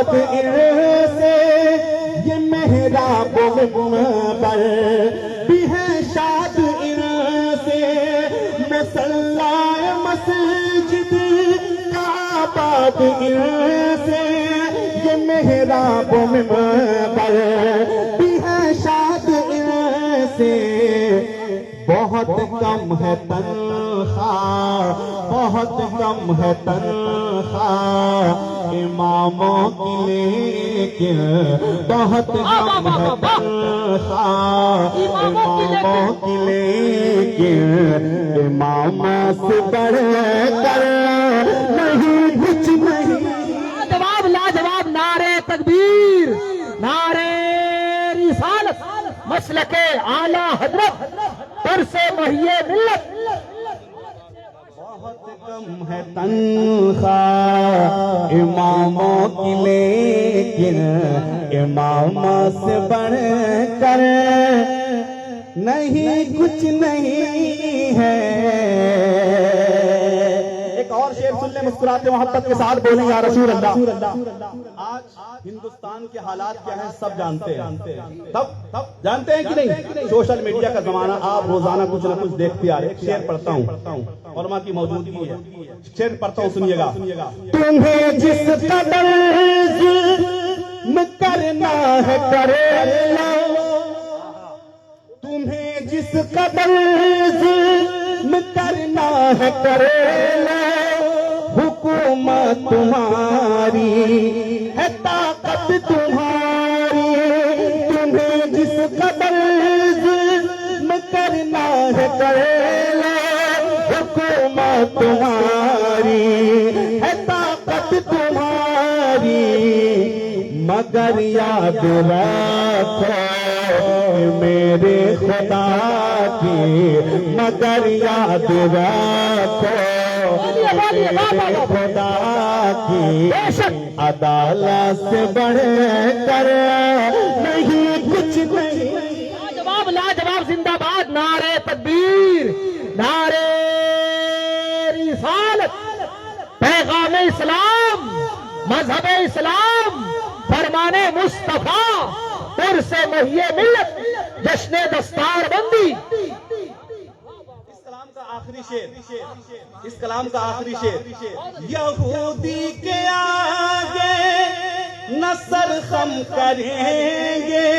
बाद इनसे ये मेहराब मिंबर भी है शाद इनसे, मसल्लाए मस्जिद का बाद इनसे ये मेहराब मिंबर भी है शाद इनसे। बहुत कम है तनख्वाह, बहुत कम है तनख्वाह इमामों की, लेकिन बहुत कम है तनख्वाह इमामों की, लेकिन इमाम से बढ़कर नहीं कुछ नहीं। जवाब लाजवाब, नारे तकबीर, नारे रिसालत, मसलके आला हजरत, से महिये मिल्लत। बहुत कम है तनख्वाह इमामों की, लेकिन इमाम से बढ़कर नहीं कुछ नहीं है। एक और शेर सुन ले, मुस्कुराते मोहब्बत के साथ बोले या रसूल अल्लाह। आज हिंदुस्तान के हालात क्या हैं सब जानते हैं, तब जानते हैं कि नहीं? सोशल मीडिया का जमाना, आप रोजाना कुछ ना कुछ देखते आ रहे। एक शेर पढ़ता हूँ, और माँ की मौजूदगी है, शेर पढ़ता हूँ, सुनिएगा। तुम्हें जिस कदर जुल्म करना है करे लो, तुम्हें जिस कदर जुल्म करना है करे लो, हुकूमत तुम्हारी है ताकत तुम्हारी, तुम्हें जिस कदर जुल्म करना है करे लो, हुकूमत तुम्हारी है ताकत तुम्हारी, मगर याद रखो मेरे खुदा की, मगर याद रखो खुदा की अदालत से बढ़कर नहीं कुछ नहीं। लाजवाब लाजवाब, जिंदाबाद, नारे तकबीर, नारे रिसालत, पैगाम इस्लाम, मजहब इस्लाम, फरमाने मुस्तफा, पुर से महिये मिल्लत, जश्न दस्तार बंदी। आखिरी शेर, इस कलाम का आखिरी शेर, यहूदी के आगे न सर खम करेंगे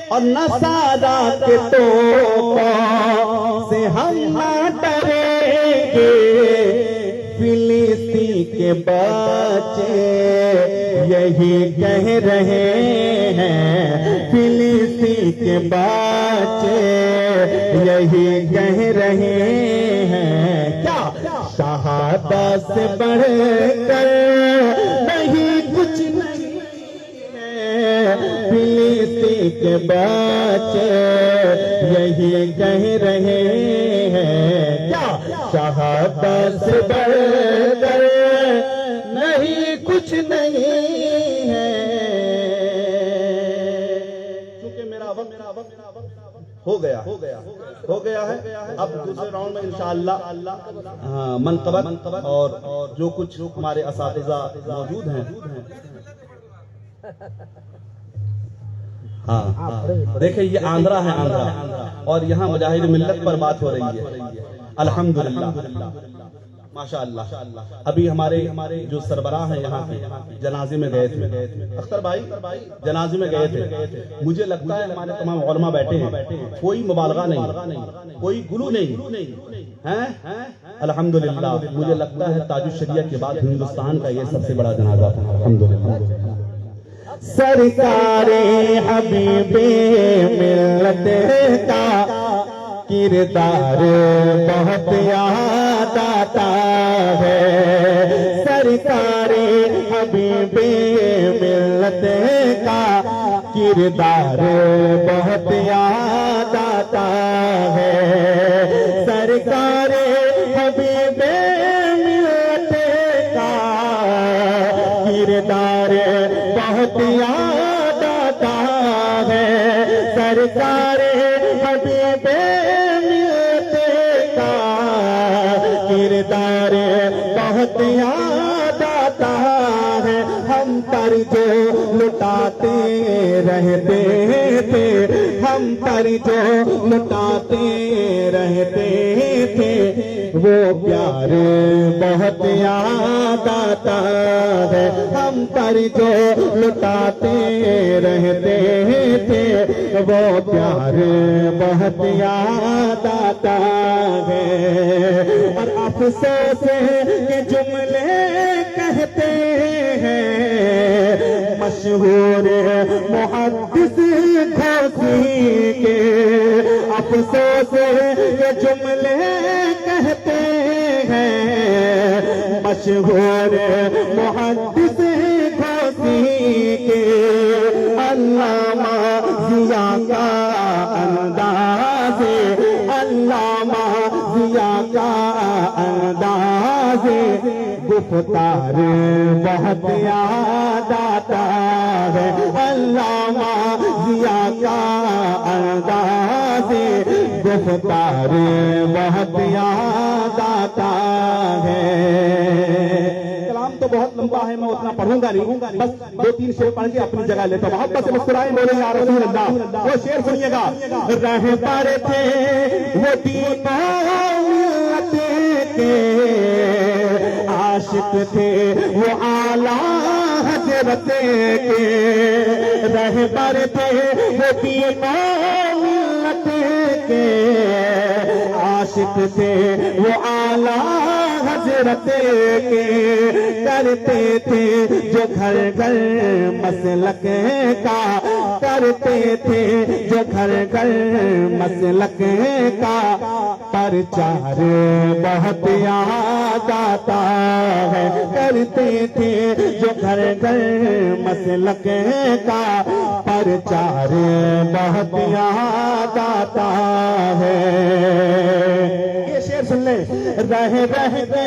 और नसारा के तोपों से हम न डरेंगे, फिलिस्तीन के बच्चे यही कह रहे हैं, फिलिस्तीन के बच्चे यही कह रहे हैं, क्या शहादत से बढ़कर नहीं कुछ नहीं है, फिलिस्तीन के बच्चे यही कह रहे हैं, क्या शहादत से बढ़कर नहीं कुछ नहीं है। चूंकि मेरा वक्त हो गया है, अब दूसरे राउंड में इंशाअल्लाह मनकबत और जो कुछ हमारे असातिज़ा मौजूद हैं, हाँ देखिए ये आंध्रा है, आंध्रा, और यहाँ मुजाहिद मिल्लत पर बात हो रही है। अल्हम्दुलिल्लाह, माशाअल्लाह। अभी हमारे जो सरबराह हैं यहाँ के जनाजे में गए थे, अख्तर भाई जनाजे में गए थे। मुझे लगता है हमारे तमाम उलमा बैठे हैं, कोई मुबालगा नहीं, कोई गुलू नहीं है। अल्हम्दुलिल्लाह, मुझे लगता है ताजुश शरिया के बाद हिंदुस्तान का ये सबसे बड़ा जनाजा था। अल्हम्दुलिल्लाह, सरकारे हबीबे मिल्लत का किरदार बहुत याद आता है, सरकारे हबीबे मिल्लत का किरदार बहुत याद आता है, सरकारे हबीबे मिल्लत का किरदार बहुत याद आता है, सरकारे हबीबे मिल्लत का किरदार बहुत याद आता है। हम पर जो लुटाते रहते थे, हम पर जो लुटाते रहते थे, वो प्यार बहुत याद आता है। हम पर जो लुटाते रहते थे, वो प्यार बहुत याद आता है। और अफसोस के जुमले कहते हैं मशहूर मुहद्दिस घोसी के, अफसोस के जुमले कहते हैं मशहूर मुहद्दिस घोसी के। अल्लामा जिया का अंदाज़े, अल्लामा जिया का अंदाज़े गुफ्तार बहुत याद आता है। अल्लामा जिया का अंदाज़े गुफ्तार बहुत याद आता है। कलाम तो बहुत लंबा है, मैं उतना पढ़ूंगा नहीं, बस 2-3 शेर पढ़ के अपनी जगह लेता हूँ। मोहब्बत से मुस्कुराए बोले या रसूल अल्लाह। वो शेर सुनिएगा। रहबर थे वो दीवान के, आशिक थे वो आला हजरत के। रहबर थे वो दीवान के, आशिक थे वो आला हजरत के। करते थे जो घर घर मसलक का, करते थे जो घर घर मसलक का। प्रचार बहुत याद आता है। करते थे जो घर घर मसलक का, प्रचार बहुत याद आता है। ये शेर सुन ले। रह रह के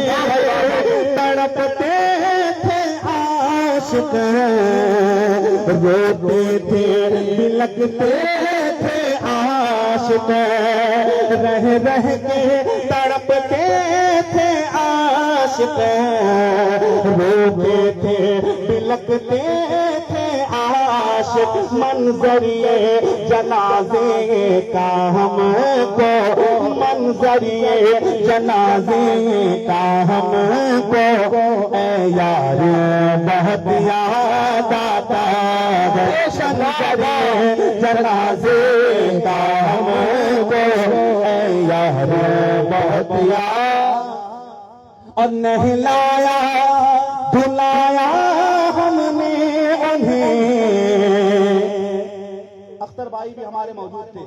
तड़पते थे आशिक, रोते थे बिलखते थे आशिक। रह रह के तड़पते थे आशिक, रोते थे बिलखते थे आशिक। मंजरिए जनाजे का हमको, मंजरिए जनाजे का हमको ए यार बहुत याद आता है। मंजरिए जनाजे का हमको ए यार बहुत याद। और नहलाया धुलाया हमने उन्हें। अख्तर भाई भी हमारे मौजूद थे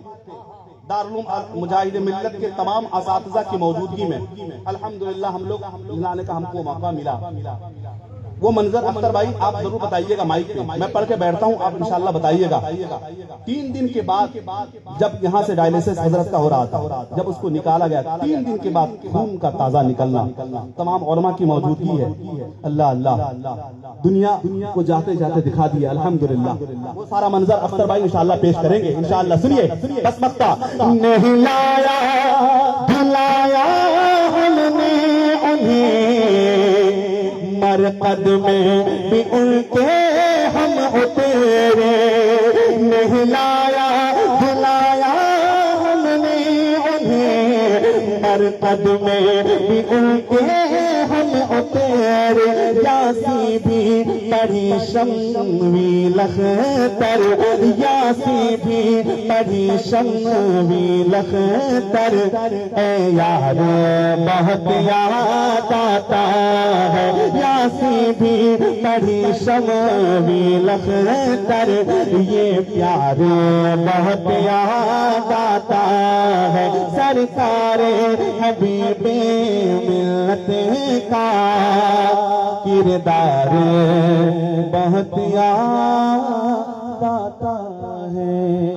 दारुल मुजाहिद मिल्लत के तमाम असातिज़ा की मौजूदगी में। अल्हम्दुलिल्लाह हम लोग लाने का हमको मौका मिला। वो मंजर अख्तर भाई आप जरूर बताइएगा माइक पे, मैं पढ़ के बैठता हूँ, आप इंशाल्लाह बताइएगा। 3 दिन के बाद जब यहाँ से डायलिसिस हजरत का हो रहा था, जब उसको निकाला गया, 3 दिन के बाद खून का ताजा निकलना, तमाम उलमा की मौजूदगी है। अल्लाह अल्लाह दुनिया को जाते जाते दिखा दिया अल्हम्दुलिल्लाह। वो सारा मंजर अख्तर भाई इंशाल्लाह पेश करेंगे इंशाल्लाह। सुनिए बस मक्ता। नहीं लाया भुलाया हमने उन्हें, मरकद में भी उनके हम उतरे। नहीं लाया भुलाया हमने उन्हें, मरकद में भी उनके हम उतरे। यासी भी पढ़ी शम्वी लखतर, यासी भी पढ़ी शम्वी लखतर। ए यार बहुत याद आता है। यासी भी पढ़ी शम्वी लखतर, ये प्यार बहुत याद आता है। सरकार हबीबे मिल्लत का किरदार बहुत याद आता है।